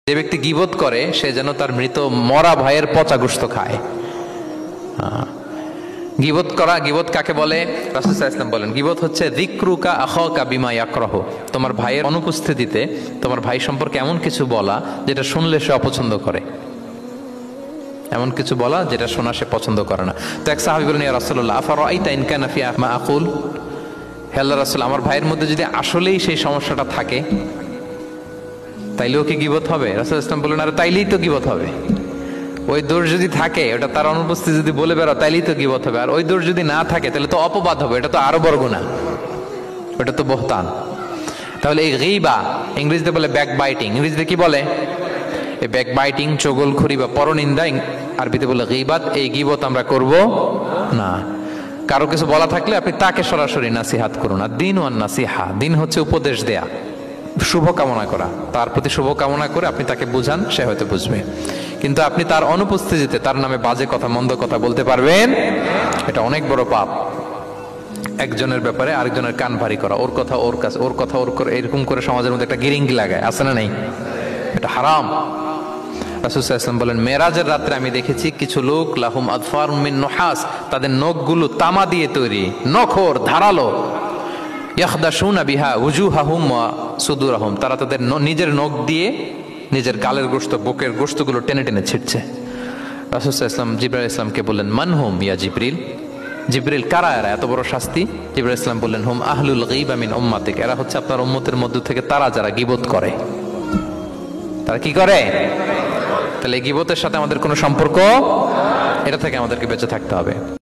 যে ব্যক্তি গীবত করে সে যেন তার মৃত মরা ভাইয়ের পচা গোশত খায়। গীবত করা, গীবত কাকে বলে? রাসূল সাল্লাল্লাহু আলাইহি ওয়াসাল্লাম বলেন, গীবত হচ্ছে যিকরুকা আখাকা বিমা ইয়াকরাহু, তোমার ভাইয়ের অনুপস্থিতিতে তোমার ভাই সম্পর্কে এমন কিছু বলা যেটা শুনলে সে অপছন্দ করে, এমন কিছু বলা যেটা শোনা সে পছন্দ করে না। তো এক সাহাবী বলেন, ইয়া রাসূলুল্লাহ আফারাআইতা ইন কানা ফি মা আকুল, হে আল্লাহর রাসূল, আমার ভাইয়ের মধ্যে যদি আসলেই সেই সমস্যাটা থাকে তাইলেও কি গীবত হবে? রাসূল সাল্লাল্লাহু আলাইহি ওয়াসাল্লাম বললেন, আরে তাইলেই তো গীবত হবে। ওই দোষ যদি থাকে, ওটা তার অনুপস্থিতি যদি বলে বেড়াও তাইলেই তো গীবত হবে। আর ওই দোষ যদি না থাকে তাহলে তো অপবাদ হবে, এটা তো আরো বড় গুনাহ, ওটা তো বহতান। তাহলে এই গীবা ইংরেজিতে বলে ব্যাক বাইটিং, ইংরেজিতে কি বলে? এই ব্যাক বাইটিং, চগলখড়ি বা পরনিন্দা, আরবিতে বলে গীবাত। এই গীবত আমরা করব না। কারো কিছু বলা থাকলে আপনি তাকে সরাসরি নাসিহাত করুন। আর দিন ওয়ান নাসিহা, দিন হচ্ছে উপদেশ দেয়া, শুভ কামনা করা, তার প্রতি শুভ কামনা করে আপনি তাকে বুঝান, সে হয়তো বুঝবে। কিন্তু আপনি তার অনুপস্থিতিতে তার নামে বাজে কথা, মন্দ কথা বলতে পারবেন, এটা অনেক বড় পাপ। একজনের ব্যাপারে আরেকজনের কান ভারী করা, ওর কথা ওর কাছে, ওর কথা ওর করে, এরকম করে সমাজের মধ্যে একটা গিরিঙ্গি লাগায়, আছে না নেই? এটা হারাম। রাসূল সাল্লাল্লাহু আলাইহি ওয়াসাল্লাম বলেন, মেরাজের রাত্রে আমি দেখেছি কিছু লোক লাহুম আদফার মিন নুহাস, তাদের নখগুলো তামা দিয়ে তৈরি, নখর ধারালো, ইয়াখদাশুনা বিহা উজুহাহুম ওয়া সুদুরহুম, তারা তাদের নিজের নখ দিয়ে নিজের গালের গোশত, বুকের গোশতগুলো টেনে টেনে ছিটছে। রাসূল সাল্লাল্লাহু আলাইহি ওয়াসাল্লাম জিবরাইল ইসলামকে বললেন, মানহুম ইয়া জিবরিল, জিবরিল কারা এরা, এত বড় শাস্তি? জিবরাইল ইসলাম বললেন, হুম আহলুল গীবা মিন উম্মাতিক, এরা হচ্ছে আপনার উম্মতের মধ্য থেকে তারা যারা গীবত করে। তারা কি করে? তাহলে গীবতের সাথে আমাদের কোনো সম্পর্ক, এটা থেকে আমাদেরকে বেঁচে থাকতে হবে।